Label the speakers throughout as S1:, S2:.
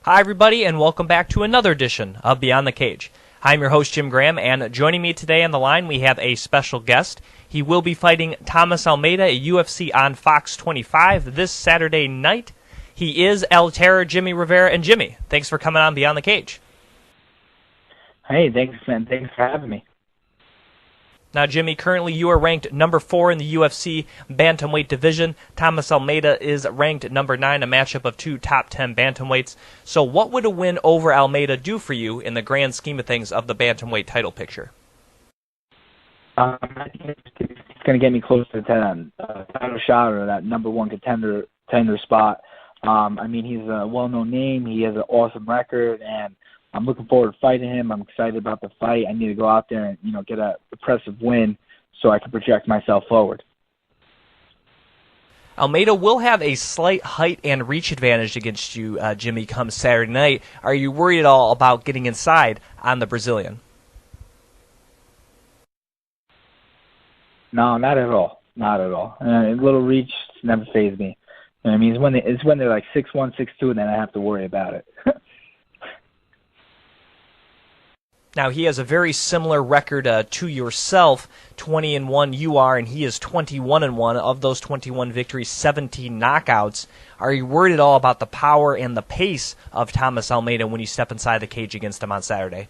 S1: Hi, everybody, and welcome back to another edition of Beyond the Cage. I'm your host, Jim Graham, and joining me today on the line, we have a special guest. He will be fighting Thomas Almeida at UFC on Fox 25 this Saturday night. He is El Terror, Jimmie Rivera. And Jimmy, thanks for coming on Beyond the Cage.
S2: Hey, thanks, man. Thanks for having me.
S1: Now, Jimmy, currently you are ranked number 4 in the UFC bantamweight division. Thomas Almeida is ranked number 9, a matchup of two top 10 bantamweights. So what would a win over Almeida do for you in the grand scheme of things of the bantamweight title picture?
S2: I think it's going to get me close to the title shot or that number 1 contender spot. I mean, he's a well-known name. He has an awesome record, and I'm looking forward to fighting him. I'm excited about the fight. I need to go out there and, get a impressive win so I can project myself forward.
S1: Almeida will have a slight height and reach advantage against you, Jimmy, come Saturday night. Are you worried at all about getting inside on the Brazilian?
S2: No, not at all. Not at all. A little reach never fazed me. You know what I mean? It's when they're like 6'1", 6'2", and then I have to worry about it.
S1: Now, he has a very similar record to yourself. 20-1 you are, and he is 21-1. Of those 21 victories, 17 knockouts. Are you worried at all about the power and the pace of Thomas Almeida when you step inside the cage against him on Saturday?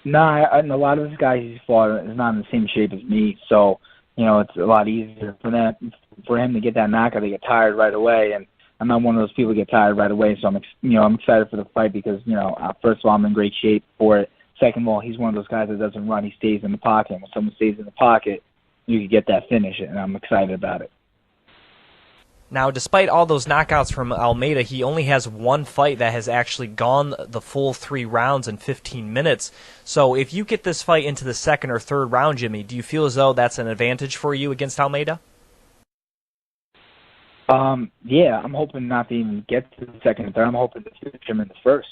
S2: No, and a lot of these guys he's fought is not in the same shape as me, so it's a lot easier for him to get that knockout. They get tired right away, and I'm not one of those people who get tired right away, so I'm excited for the fight because, first of all, I'm in great shape for it. Second of all, he's one of those guys that doesn't run. He stays in the pocket. And when someone stays in the pocket, you can get that finish, and I'm excited about it.
S1: Now, despite all those knockouts from Almeida, he only has one fight that has actually gone the full 3 rounds in 15 minutes. So if you get this fight into the second or third round, Jimmy, do you feel as though that's an advantage for you against Almeida?
S2: Yeah, I'm hoping not to even get to the second and third. I'm hoping to finish him in the first.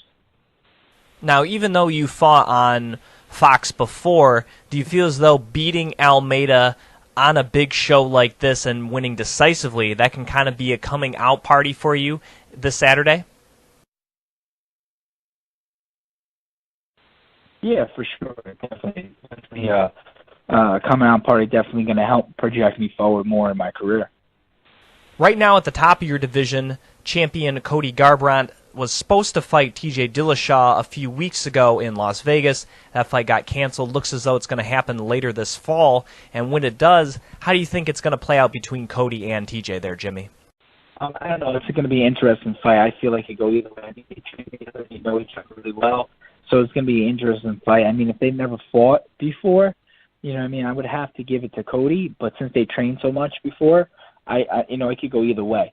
S1: Now, even though you fought on Fox before, do you feel as though beating Almeida on a big show like this and winning decisively, that can kind of be a coming out party for you this Saturday?
S2: Yeah, for sure. Definitely a coming out party, definitely going to help project me forward more in my career.
S1: Right now at the top of your division, champion Cody Garbrandt was supposed to fight TJ Dillashaw a few weeks ago in Las Vegas. That fight got canceled. Looks as though it's going to happen later this fall. And when it does, how do you think it's going to play out between Cody and TJ there, Jimmy?
S2: I don't know. It's going to be an interesting fight. I feel like it could go either way. I think they know each other really well. So it's going to be an interesting fight. I mean, if they've never fought before, I would have to give it to Cody. But since they trained so much before, it could go either way.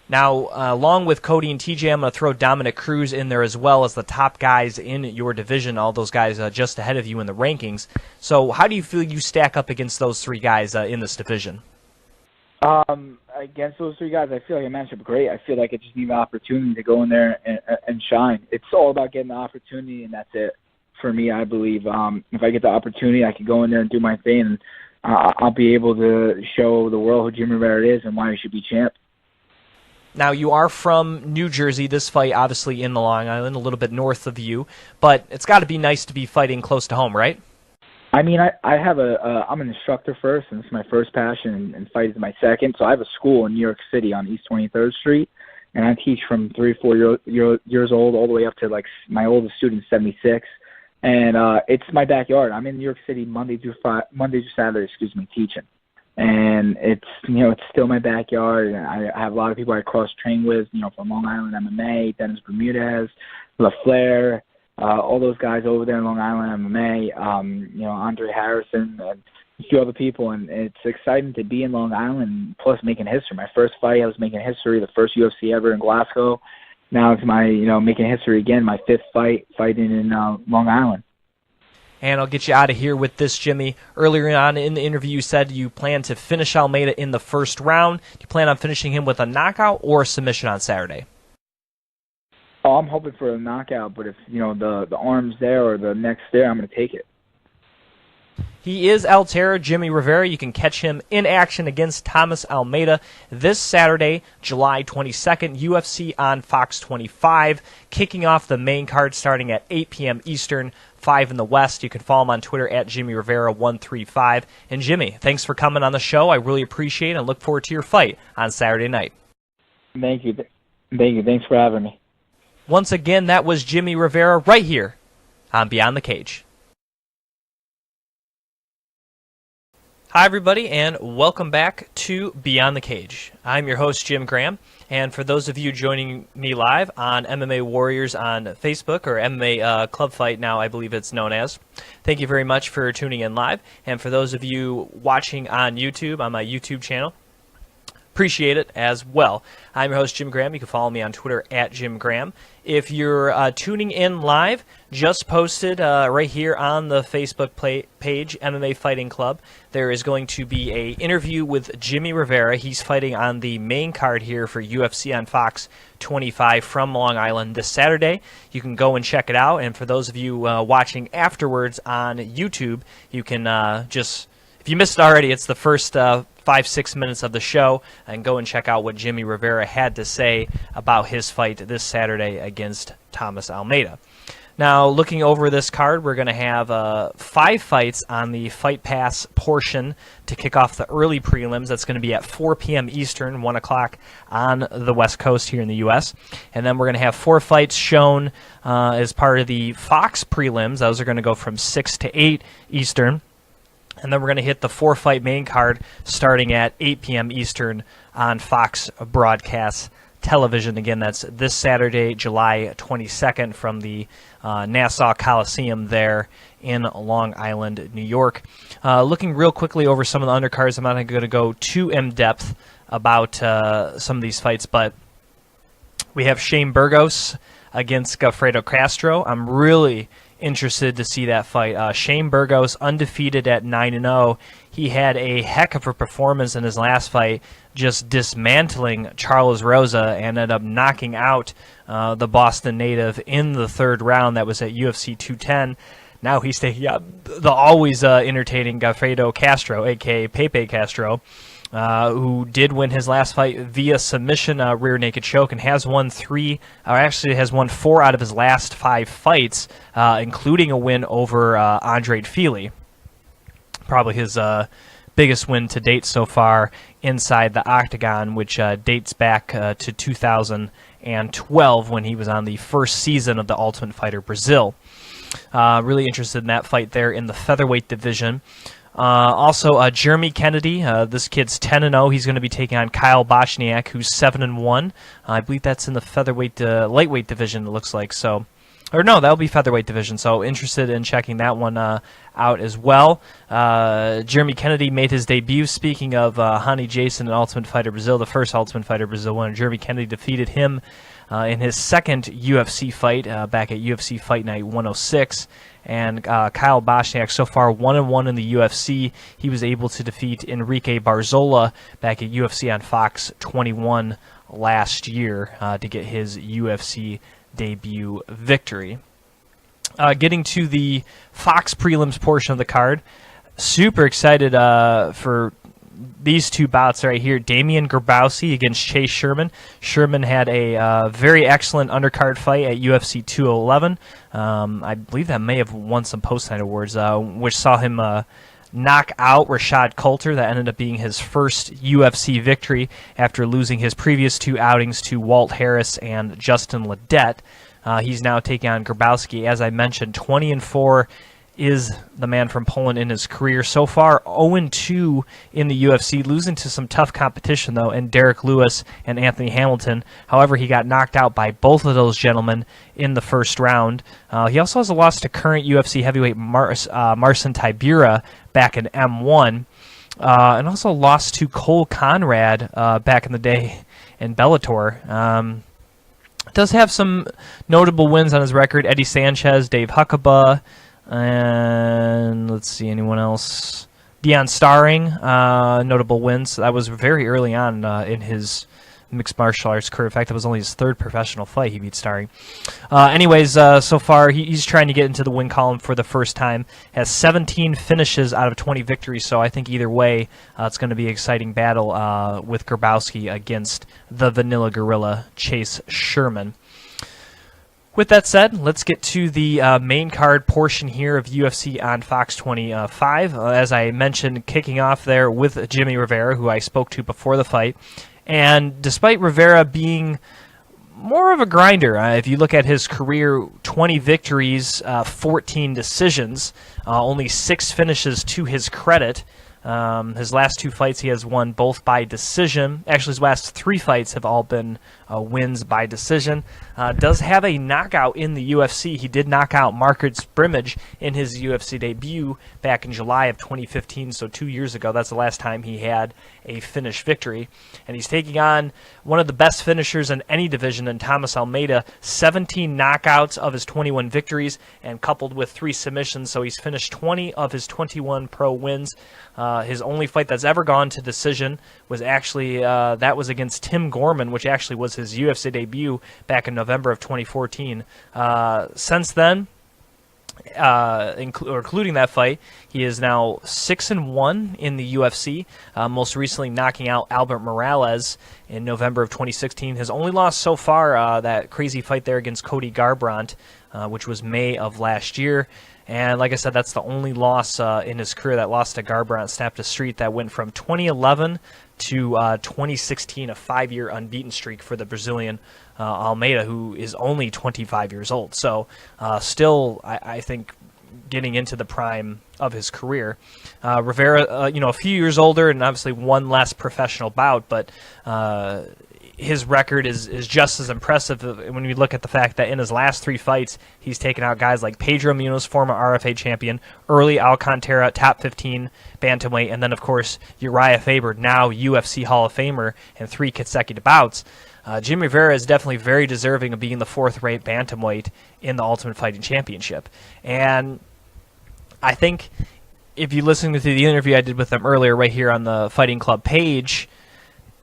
S1: Now, along with Cody and TJ, I'm going to throw Dominic Cruz in there as well as the top guys in your division, all those guys just ahead of you in the rankings. So how do you feel you stack up against those 3 guys in this division?
S2: Against those 3 guys, I feel like I match up great. I feel like I just need an opportunity to go in there and shine. It's all about getting the opportunity, and that's it for me, I believe. If I get the opportunity, I can go in there and do my thing, and I'll be able to show the world who Jimmie Rivera is and why he should be champ.
S1: Now, you are from New Jersey. This fight, obviously, in the Long Island, a little bit north of you. But it's got to be nice to be fighting close to home, right?
S2: I mean, I'm an instructor first, and it's my first passion, and fight is my second. So I have a school in New York City on East 23rd Street, and I teach from 3 or 4 years old all the way up to, my oldest student's 76. And it's my backyard. I'm in New York City Monday through Saturday, teaching. And it's still my backyard. And I have a lot of people I cross-train with, from Long Island MMA, Dennis Bermudez, LaFleur, all those guys over there in Long Island MMA, Andre Harrison, and a few other people. And it's exciting to be in Long Island, plus making history. My first fight, I was making history, the first UFC ever in Glasgow. Now it's my, making history again, my 5th fight, fighting in Long Island.
S1: And I'll get you out of here with this, Jimmy. Earlier on in the interview, you said you plan to finish Almeida in the first round. Do you plan on finishing him with a knockout or a submission on Saturday?
S2: Oh, I'm hoping for a knockout, but if, the arm's there or the neck's there, I'm going to take it.
S1: He is El Terror, Jimmie Rivera. You can catch him in action against Thomas Almeida this Saturday, July 22nd, UFC on Fox 25, kicking off the main card starting at 8 p.m. Eastern, 5 in the West. You can follow him on Twitter at Jimmie Rivera 135. And Jimmie, thanks for coming on the show. I really appreciate it and look forward to your fight on Saturday night.
S2: Thank you. Thanks for having me.
S1: Once again, that was Jimmie Rivera right here on Beyond the Cage. Hi, everybody, and welcome back to Beyond the Cage. I'm your host, Jim Graham, and for those of you joining me live on MMA Warriors on Facebook, or MMA Club Fight now, I believe it's known as, thank you very much for tuning in live. And for those of you watching on YouTube, on my YouTube channel, appreciate it as well. I'm your host, Jim Graham. You can follow me on Twitter at Jim Graham. If you're tuning in live, just posted right here on the Facebook page, MMA Fighting Club, there is going to be a interview with Jimmie Rivera. He's fighting on the main card here for UFC on Fox 25 from Long Island this Saturday. You can go and check it out. And for those of you watching afterwards on YouTube, you can just, if you missed it already, it's the first 5-6 minutes of the show, and go and check out what Jimmie Rivera had to say about his fight this Saturday against Thomas Almeida. Now, looking over this card, we're going to have 5 fights on the Fight Pass portion to kick off the early prelims. That's going to be at 4 p.m. Eastern, 1 o'clock on the West Coast here in the U.S. And then we're going to have 4 fights shown as part of the Fox prelims. Those are going to go from 6 to 8 Eastern. And then we're going to hit the 4-fight main card starting at 8 p.m. Eastern on Fox Broadcast Television. Again, that's this Saturday, July 22nd from the Nassau Coliseum there in Long Island, New York. Looking real quickly over some of the undercards, I'm not going to go too in-depth about some of these fights, but we have Shane Burgos against Alfredo Castro. I'm really interested to see that fight. Shane Burgos, undefeated at 9-0. He had a heck of a performance in his last fight, just dismantling Charles Rosa and ended up knocking out the Boston native in the 3rd round. That was at UFC 210. Now he's taking up the always entertaining Alfredo Castro, a.k.a. Pepe Castro, who did win his last fight via submission, rear naked choke, and has won 4 out of his last 5 fights, including a win over Andre Fili. Probably his biggest win to date so far inside the octagon, which dates back to 2012 when he was on the first season of the Ultimate Fighter Brazil. Really interested in that fight there in the featherweight division. Also, Jeremy Kennedy, this kid's 10-0. He's going to be taking on Kyle Bochniak, who's 7-1. I believe that's in the featherweight, lightweight division, it looks like. So, or no, that'll be featherweight division. So, interested in checking that one out as well. Jeremy Kennedy made his debut. Speaking of Hani Jason in Ultimate Fighter Brazil, the first Ultimate Fighter Brazil winner, Jeremy Kennedy defeated him in his second UFC fight back at UFC Fight Night 106. And Kyle Bochniak, so far 1-1 in the UFC. He was able to defeat Enrique Barzola back at UFC on Fox 21 last year to get his UFC debut victory. Getting to the Fox prelims portion of the card, super excited for these 2 bouts right here. Damien Garbowsky against Chase Sherman. Sherman had a very excellent undercard fight at UFC 211. I believe that may have won some post-night awards, which saw him knock out Rashad Coulter. That ended up being his first UFC victory after losing his previous 2 outings to Walt Harris and Justin Ledette. He's now taking on Garbowsky. As I mentioned, 20-4 is the man from Poland in his career. So far, 0-2 in the UFC, losing to some tough competition, though, in Derek Lewis and Anthony Hamilton. However, he got knocked out by both of those gentlemen in the first round. He also has a loss to current UFC heavyweight Marcin Tybura back in M1, and also lost to Cole Conrad back in the day in Bellator. Does have some notable wins on his record. Eddie Sanchez, Dave Huckabee, and let's see, anyone else? Dion Starring, notable wins. That was very early on in his mixed martial arts career. In fact, that was only his third professional fight he beat Starry. So far he's trying to get into the win column for the first time. Has 17 finishes out of 20 victories, so I think either way it's going to be an exciting battle with Garbowsky against the Vanilla Gorilla, Chase Sherman. With that said, let's get to the main card portion here of UFC on Fox 25. As I mentioned, kicking off there with Jimmie Rivera, who I spoke to before the fight. And despite Rivera being more of a grinder, if you look at his career, 20 victories, 14 decisions, only 6 finishes to his credit. His last 2 fights he has won both by decision. Actually, his last 3 fights have all been wins by decision. Does have a knockout in the UFC. He did knock out Marcus Brimage in his UFC debut back in July of 2015, so 2 years ago. That's the last time he had a finish victory. And he's taking on one of the best finishers in any division in Thomas Almeida. 17 knockouts of his 21 victories, and coupled with 3 submissions, so he's finished 20 of his 21 pro wins. His only fight that's ever gone to decision was actually that was against Tim Gorman, which actually was his UFC debut back in November of 2014. Since then, including that fight, he is now 6-1 in the UFC. Most recently, knocking out Albert Morales in November of 2016. His only loss so far, that crazy fight there against Cody Brandt, which was May of last year. And like I said, that's the only loss in his career. That loss to Garbrandt snapped a streak that went from 2011 to 2016, a 5-year unbeaten streak for the Brazilian Almeida, who is only 25 years old. So still, I think, getting into the prime of his career. Rivera, a few years older and obviously one less professional bout, but his record is just as impressive when we look at the fact that in his last 3 fights, he's taken out guys like Pedro Munoz, former RFA champion, early Alcantara, top 15 bantamweight, and then, of course, Uriah Faber, now UFC Hall of Famer, in 3 consecutive bouts. Jimmie Rivera is definitely very deserving of being the 4th-ranked bantamweight in the Ultimate Fighting Championship. And I think if you listen to the interview I did with him earlier right here on the Fighting Club page,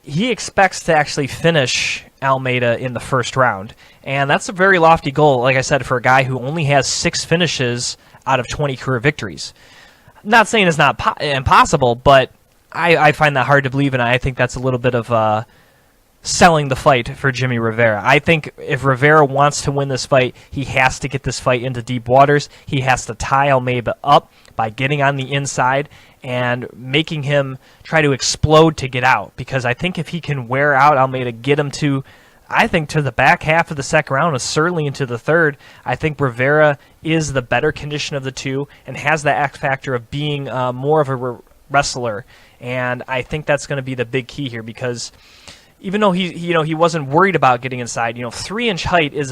S1: he expects to actually finish Almeida in the first round. And that's a very lofty goal, like I said, for a guy who only has 6 finishes out of 20 career victories. Not saying it's not impossible, but I find that hard to believe, and I think that's a little bit of selling the fight for Jimmie Rivera. I think if Rivera wants to win this fight, he has to get this fight into deep waters. He has to tie Almeida up by getting on the inside and making him try to explode to get out. Because I think if he can wear out Almeida, get him to, I think, to the back half of the second round, and certainly into the third, I think Rivera is the better condition of the two and has that X factor of being more of a wrestler. And I think that's going to be the big key here, because even though he wasn't worried about getting inside, 3-inch height is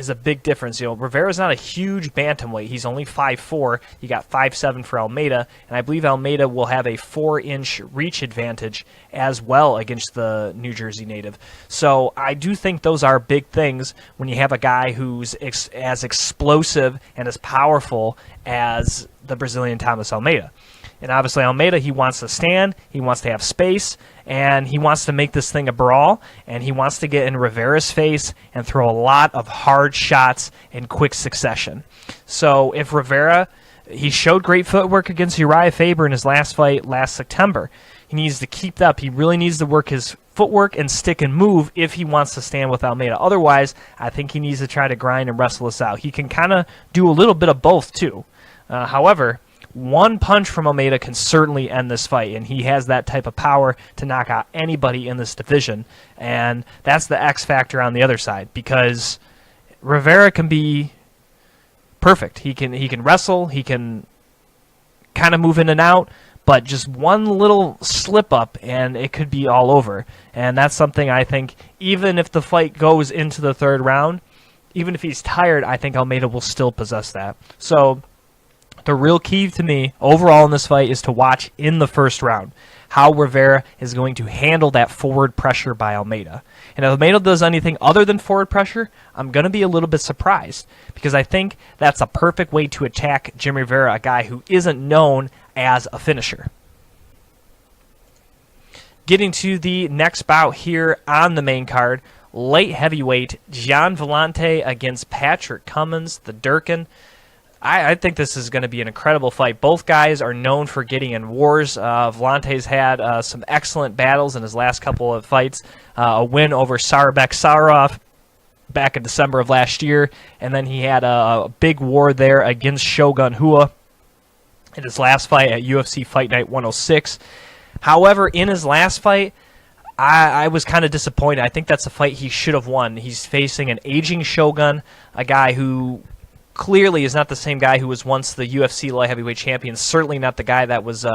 S1: a big difference. Rivera's not a huge bantamweight. He's only 5'4". You got 5'7" for Almeida, and I believe Almeida will have a 4-inch reach advantage as well against the New Jersey native. So I do think those are big things when you have a guy who's as explosive and as powerful as the Brazilian Thomas Almeida. And obviously Almeida, he wants to stand, he wants to have space, and he wants to make this thing a brawl, and he wants to get in Rivera's face and throw a lot of hard shots in quick succession. So if Rivera, he showed great footwork against Uriah Faber in his last fight last September. He needs to keep that up. He really needs to work his footwork and stick and move if he wants to stand with Almeida. Otherwise, I think he needs to try to grind and wrestle this out. He can kind of do a little bit of both, too. However, one punch from Almeida can certainly end this fight, and he has that type of power to knock out anybody in this division, and that's the X factor on the other side, because Rivera can be perfect. He can wrestle, he can kind of move in and out, but just one little slip up and it could be all over. And that's something I think, even if the fight goes into the third round, even if he's tired, I think Almeida will still possess that. So the real key to me overall in this fight is to watch in the first round how Rivera is going to handle that forward pressure by Almeida. And if Almeida does anything other than forward pressure, I'm going to be a little bit surprised, because I think that's a perfect way to attack Jimmie Rivera, a guy who isn't known as a finisher. Getting to the next bout here on the main card, light heavyweight, Gian Villante against Patrick Cummins, the Durkin. I think this is going to be an incredible fight. Both guys are known for getting in wars. Villante's had some excellent battles in his last couple of fights. A win over Sarbek Sarov back in December of last year, and then he had a big war there against Shogun Rua in his last fight at UFC Fight Night 106. However, in his last fight, I was kind of disappointed. I think that's a fight he should have won. He's facing an aging Shogun, a guy who clearly is not the same guy who was once the UFC light heavyweight champion, certainly not the guy that was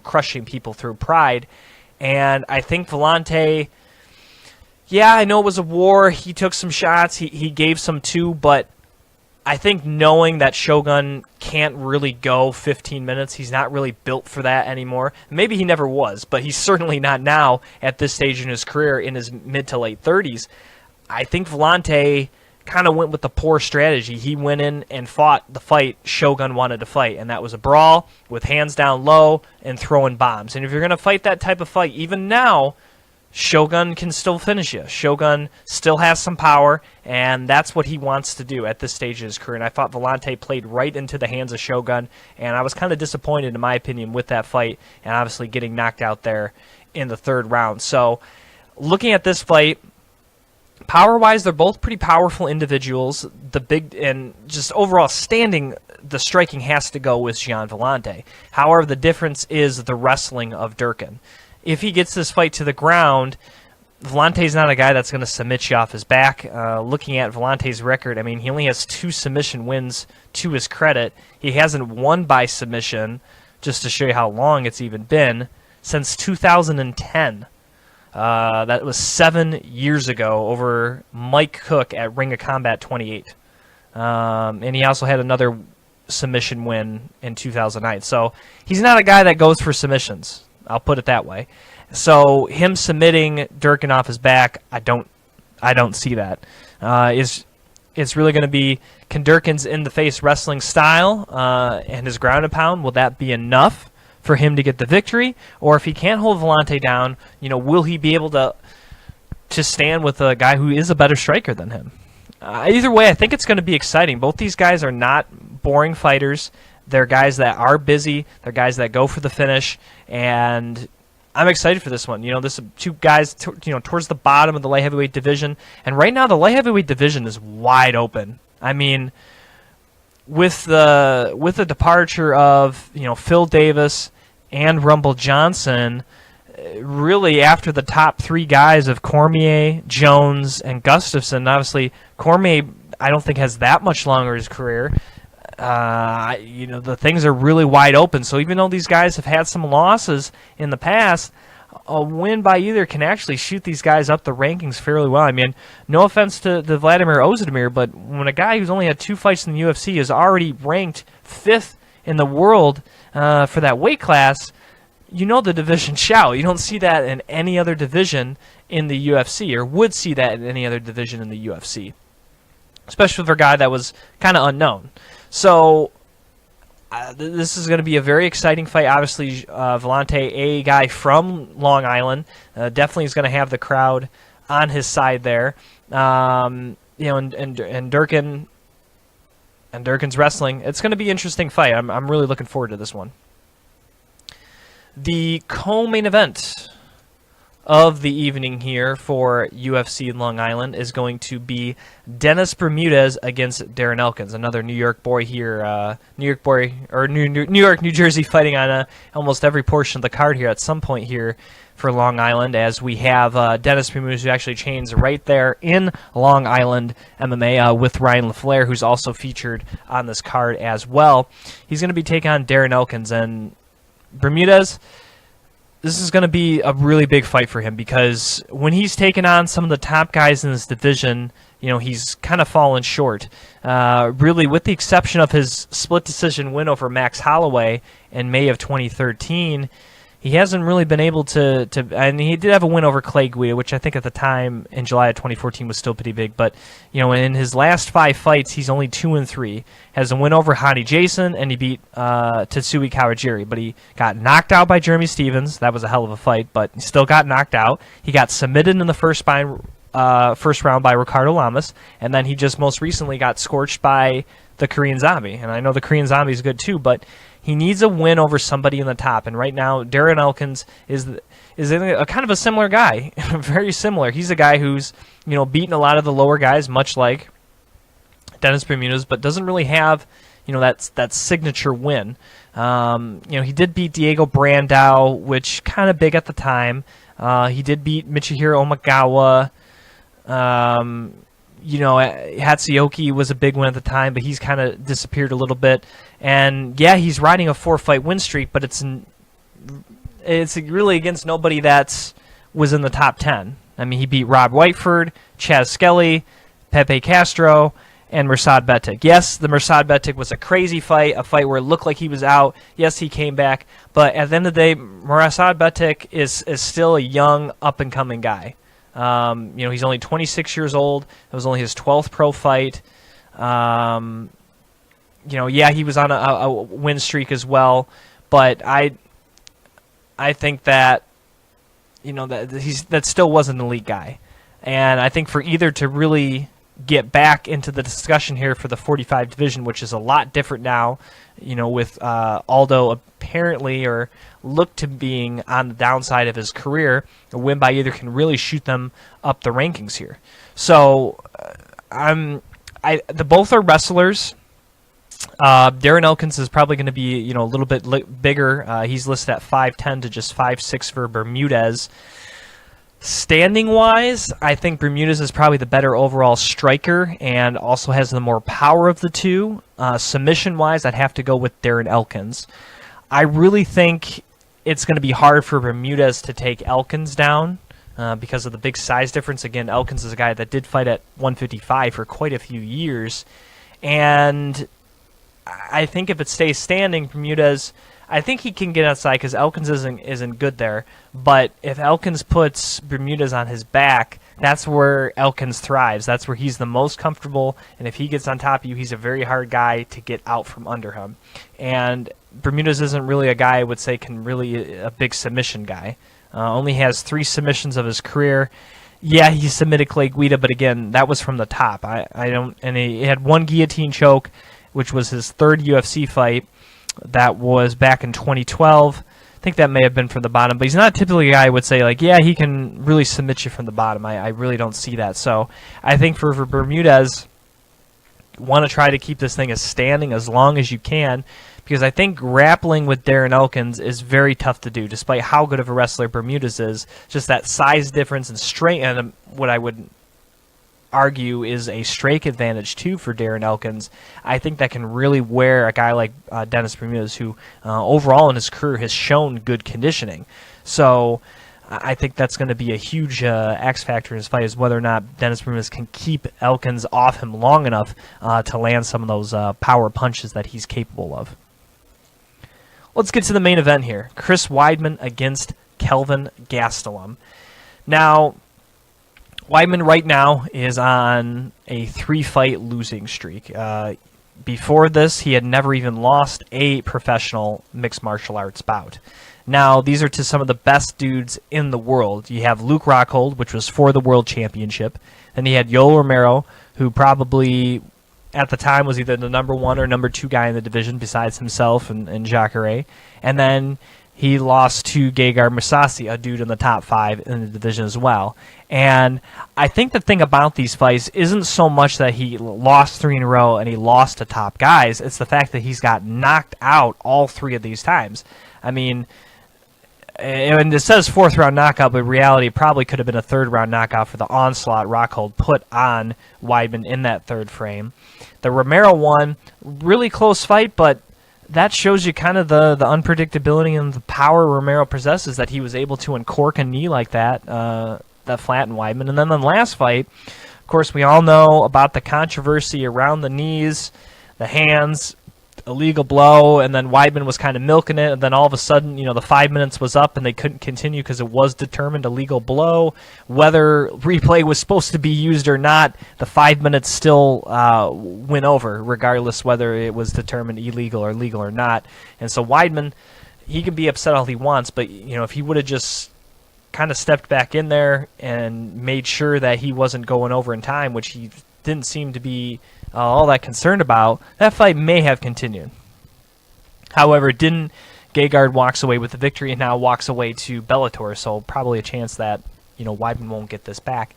S1: crushing people through pride. And I think Villante, yeah, I know it was a war. He took some shots. He gave some too, but I think knowing that Shogun can't really go 15 minutes, he's not really built for that anymore. Maybe he never was, but he's certainly not now at this stage in his career in his mid to late 30s. I think Villante kind of went with the poor strategy. He went in and fought the fight Shogun wanted to fight, and that was a brawl with hands down low and throwing bombs. And if you're going to fight that type of fight, even now, Shogun can still finish you. Shogun still has some power, and that's what he wants to do at this stage of his career. And I thought Villante played right into the hands of Shogun, and I was kind of disappointed, in my opinion, with that fight, and obviously getting knocked out there in the third round. So, looking at this fight, power-wise, they're both pretty powerful individuals. The big and just overall standing, the striking has to go with Gian Villante. However, the difference is the wrestling of Durkin. If he gets this fight to the ground, Villante's not a guy that's going to submit you off his back. Looking at Villante's record, I mean, he only has 2 submission wins to his credit. He hasn't won by submission, just to show you how long it's even been, since 2010. That was 7 years ago over Mike Cook at Ring of Combat 28. And he also had another submission win in 2009. So he's not a guy that goes for submissions. I'll put it that way. So him submitting Durkin off his back, I don't see that. It's really going to be, can Durkin's in-the-face wrestling style and his ground and pound, will that be enough for him to get the victory? Or if he can't hold Villante down, will he be able to stand with a guy who is a better striker than him? Either way, I think it's going to be exciting. Both these guys are not boring fighters. They're guys that are busy. They're guys that go for the finish, and I'm excited for this one. This is 2 guys, towards the bottom of the light heavyweight division, and right now the light heavyweight division is wide open. I mean, with the departure of Phil Davis and Rumble Johnson, really after the top 3 guys of Cormier, Jones, and Gustafsson, obviously Cormier I don't think has that much longer in his career. The things are really wide open. So even though these guys have had some losses in the past, a win by either can actually shoot these guys up the rankings fairly well. I mean, no offense to Vladimir Ozdemir, but when a guy who's only had 2 fights in the UFC is already ranked 5th in the world for that weight class, the division shout. You don't see that in any other division in the UFC, or would see that in any other division in the UFC, especially for a guy that was kind of unknown. So this is going to be a very exciting fight. Obviously, Villante, a guy from Long Island, definitely is going to have the crowd on his side there. And Durkin and Durkin's wrestling. It's going to be an interesting fight. I'm really looking forward to this one. The co-main event of the evening here for UFC Long Island is going to be Dennis Bermudez against Darren Elkins, another New York boy here, New York, New Jersey, fighting on almost every portion of the card here at some point here for Long Island, as we have Dennis Bermudez, who actually trains right there in Long Island MMA with Ryan LaFleur, who's also featured on this card as well. He's going to be taking on Darren Elkins, and Bermudez, this is going to be a really big fight for him, because when he's taken on some of the top guys in this division, he's kind of fallen short. Really, with the exception of his split decision win over Max Holloway in May of 2013, he hasn't really been able to and he did have a win over Clay Guida, which I think at the time in July of 2014 was still pretty big. But in his last 5 fights, he's only 2-3. Has a win over Hadi Jason, and he beat Tatsui Kawajiri. But he got knocked out by Jeremy Stevens. That was a hell of a fight, but he still got knocked out. He got submitted in the first round by Ricardo Lamas, and then he just most recently got scorched by the Korean Zombie. And I know the Korean Zombie is good too, but he needs a win over somebody in the top. And right now, Darren Elkins is a kind of a similar guy, very similar. He's a guy who's beaten a lot of the lower guys, much like Dennis Bermudez, but doesn't really have that signature win. He did beat Diego Brandao, which kind of big at the time. He did beat Michihiro Omagawa. Hatsuyoki was a big one at the time, but he's kind of disappeared a little bit. And yeah, he's riding a 4-fight win streak, but it's really against nobody that was in the top 10. I mean, he beat Rob Whiteford, Chaz Skelly, Pepe Castro, and Mirsad Betik. Yes, the Mirsad Betik was a crazy fight, a fight where it looked like he was out. Yes, he came back, but at the end of the day, Mirsad Betik is still a young, up-and-coming guy. He's only 26 years old. It was only his 12th pro fight. He was on a win streak as well, but I think that that still wasn't an elite guy, and I think for either to really get back into the discussion here for the 45 division, which is a lot different now, with Aldo apparently or looked to being on the downside of his career, a win by either can really shoot them up the rankings here. So both are wrestlers. Darren Elkins is probably going to be a little bit bigger. He's listed at 5'10" to just 5'6" for Bermudez. Standing-wise, I think Bermudez is probably the better overall striker and also has the more power of the two. Submission-wise, I'd have to go with Darren Elkins. I really think it's going to be hard for Bermudez to take Elkins down because of the big size difference. Again, Elkins is a guy that did fight at 155 for quite a few years. And I think if it stays standing, Bermudez, I think he can get outside because Elkins isn't good there. But if Elkins puts Bermudez on his back, that's where Elkins thrives. That's where he's the most comfortable. And if he gets on top of you, he's a very hard guy to get out from under him. And Bermudez isn't really a guy I would say can really a big submission guy. Only has 3 submissions of his career. Yeah, he submitted Clay Guida, but again, that was from the top. And he had 1 guillotine choke, which was his 3rd UFC fight. That was back in 2012. I think that may have been from the bottom, but he's not typically a guy I would say, yeah, he can really submit you from the bottom. I really don't see that. So I think for Bermudez, want to try to keep this thing as standing as long as you can, because I think grappling with Darren Elkins is very tough to do, despite how good of a wrestler Bermudez is. Just that size difference and strength, and what I would argue is a strike advantage too for Darren Elkins. I think that can really wear a guy like Dennis Bermudez, who overall in his career has shown good conditioning. So I think that's going to be a huge X factor in his fight, is whether or not Dennis Bermudez can keep Elkins off him long enough to land some of those power punches that he's capable of. Let's get to the main event here. Chris Weidman against Kelvin Gastelum. Now, Weidman right now is on a 3-fight losing streak. Before this, he had never even lost a professional mixed martial arts bout. Now, these are to some of the best dudes in the world. You have Luke Rockhold, which was for the World Championship. Then you had Yoel Romero, who probably at the time was either the number 1 or number 2 guy in the division besides himself and Jacare. And then he lost to Gegard Mousasi, a dude in the top 5 in the division as well. And I think the thing about these fights isn't so much that he lost 3 in a row and he lost to top guys. It's the fact that he's got knocked out all 3 of these times. I mean, and it says 4th round knockout, but in reality, it probably could have been a 3rd round knockout for the onslaught Rockhold put on Weidman in that 3rd frame. The Romero one, really close fight, but that shows you kind of the unpredictability and the power Romero possesses, that he was able to uncork a knee like that flattened Weidman. And then the last fight, of course, we all know about the controversy around the knees, the hands. illegal blow, and then Weidman was kind of milking it, and then all of a sudden, the 5 minutes was up and they couldn't continue because it was determined a legal blow. Whether replay was supposed to be used or not, the 5 minutes still went over, regardless whether it was determined illegal or legal or not. And so Weidman, he can be upset all he wants, but if he would have just kind of stepped back in there and made sure that he wasn't going over in time, which he didn't seem to be all that concerned about, that fight may have continued. However, didn't. Gegard walks away with the victory and now walks away to Bellator, so probably a chance that Weidman won't get this back.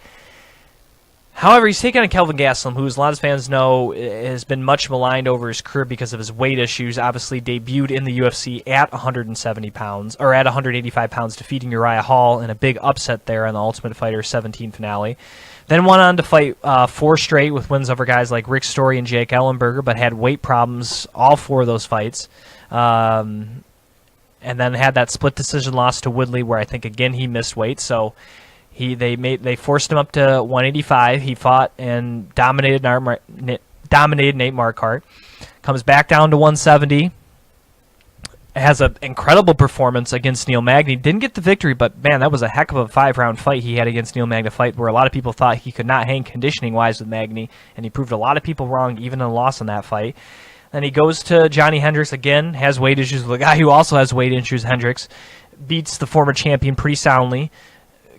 S1: However, he's taking on Kelvin Gastelum, who, as a lot of fans know, has been much maligned over his career because of his weight issues. Obviously, debuted in the UFC at 170 pounds, or at 185 pounds, defeating Uriah Hall in a big upset there on the Ultimate Fighter 17 finale. Then went on to fight 4 straight with wins over guys like Rick Story and Jake Ellenberger, but had weight problems all 4 of those fights. And then had that split decision loss to Woodley, where I think again he missed weight. So they forced him up to 185. He fought and dominated Nate Marquardt. Comes back down to 170. Has an incredible performance against Neil Magny. Didn't get the victory, but man, that was a heck of a 5-round fight he had against Neil Magny, fight where a lot of people thought he could not hang conditioning-wise with Magny, and he proved a lot of people wrong, even in a loss in that fight. Then he goes to Johny Hendricks again, has weight issues with a guy who also has weight issues, Hendricks. Beats the former champion pretty soundly.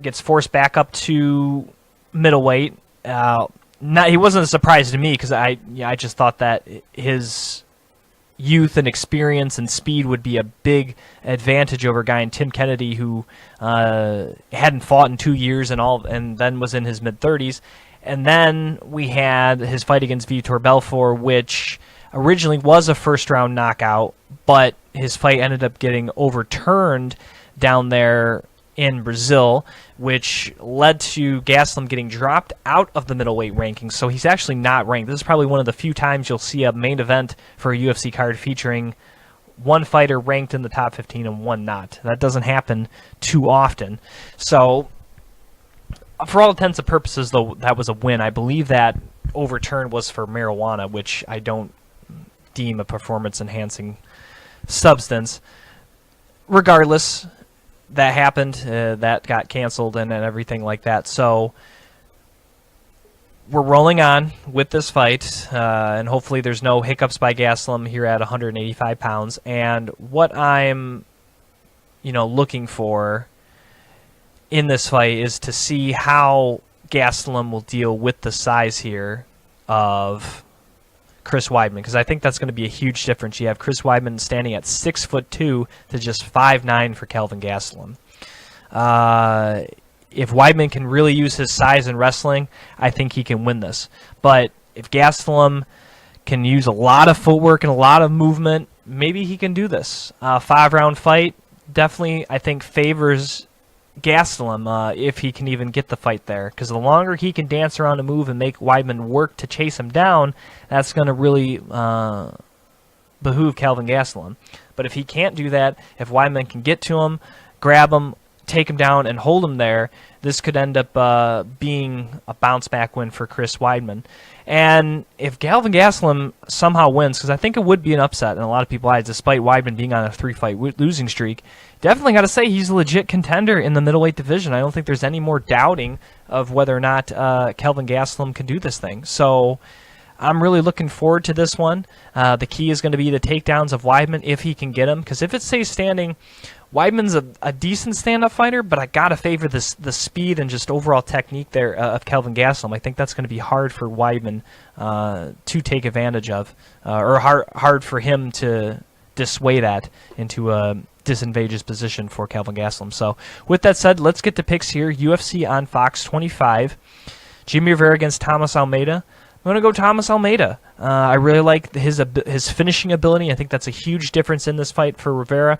S1: Gets forced back up to middleweight. He wasn't a surprise to me because I just thought that his youth and experience and speed would be a big advantage over a guy in Tim Kennedy who hadn't fought in 2 years and then was in his mid-30s. And then we had his fight against Vitor Belfort, which originally was a first-round knockout, but his fight ended up getting overturned down there in Brazil, which led to Gastelum getting dropped out of the middleweight rankings. So he's actually not ranked. This is probably one of the few times you'll see a main event for a UFC card featuring one fighter ranked in the top 15 and one not. That doesn't happen too often. So for all intents and purposes, though, that was a win. I believe that overturn was for marijuana, which I don't deem a performance-enhancing substance. Regardless, that happened. That got canceled and everything like that. So we're rolling on with this fight, and hopefully there's no hiccups by Gastelum here at 185 pounds. And what I'm, looking for in this fight is to see how Gastelum will deal with the size here of Chris Weidman, because I think that's going to be a huge difference. You have Chris Weidman standing at 6'2" to just 5'9" for Kelvin Gastelum. If Weidman can really use his size in wrestling, I think he can win this. But if Gastelum can use a lot of footwork and a lot of movement, maybe he can do this. 5-round fight definitely, I think, favors Gastelum if he can even get the fight there, because the longer he can dance around a move and make Weidman work to chase him down, that's going to really behoove Kelvin Gastelum. But if he can't do that, if Weidman can get to him, grab him, take him down, and hold him there, this could end up being a bounce-back win for Chris Weidman. And if Kelvin Gastelum somehow wins, because I think it would be an upset in a lot of people's eyes, despite Weidman being on a 3-fight losing streak, definitely got to say he's a legit contender in the middleweight division. I don't think there's any more doubting of whether or not Kelvin Gastelum can do this thing. So I'm really looking forward to this one. The key is going to be the takedowns of Weidman if he can get them, because if it stays standing, Weidman's a decent stand-up fighter, but I got to favor the speed and just overall technique there of Kelvin Gastelum. I think that's going to be hard for Weidman to take advantage of, or hard for him to dissuade that into a disadvantageous position for Kelvin Gastelum. So with that said, let's get to picks here. UFC on Fox 25. Jimmie Rivera against Thomas Almeida. I'm going to go Thomas Almeida. I really like his finishing ability. I think that's a huge difference in this fight for Rivera.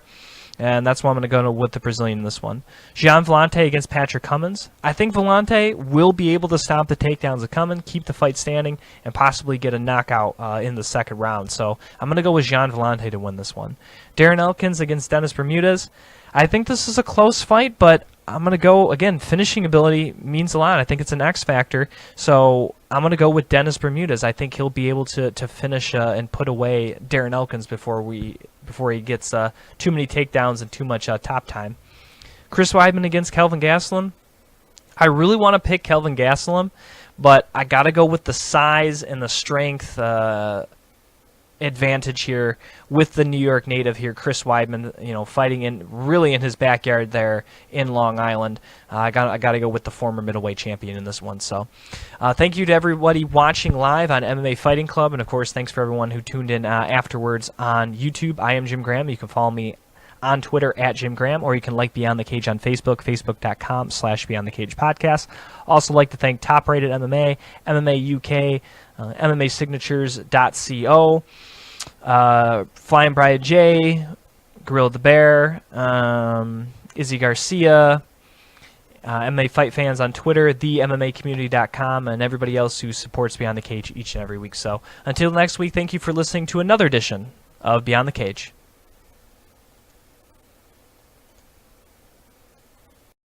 S1: And that's why I'm going to go with the Brazilian in this one. Gian Villante against Patrick Cummins. I think Villante will be able to stop the takedowns of Cummins, keep the fight standing, and possibly get a knockout in the second round. So I'm going to go with Gian Villante to win this one. Darren Elkins against Dennis Bermudez. I think this is a close fight, but I'm going to go, again, finishing ability means a lot. I think it's an X factor. So I'm going to go with Dennis Bermudez. I think he'll be able to finish and put away Darren Elkins before he gets too many takedowns and too much top time. Chris Weidman against Kelvin Gastelum. I really want to pick Kelvin Gastelum, but I got to go with the size and the strength advantage here with the New York native here, Chris Weidman, fighting really in his backyard there in Long Island. I got to go with the former middleweight champion in this one. So thank you to everybody watching live on MMA Fighting Club, and of course thanks for everyone who tuned in afterwards on YouTube. I am Jim Graham. You can follow me on Twitter at Jim Graham, or you can like Beyond the Cage on Facebook, facebook.com/Beyond the Cage podcast. Also like to thank Top Rated MMA, MMA UK, MMAsignatures.co, Flying Brian J, Gorilla the Bear, Izzy Garcia, MMA Fight Fans on Twitter, themmmacommunity.com, and everybody else who supports Beyond the Cage each and every week. So until next week, thank you for listening to another edition of Beyond the Cage.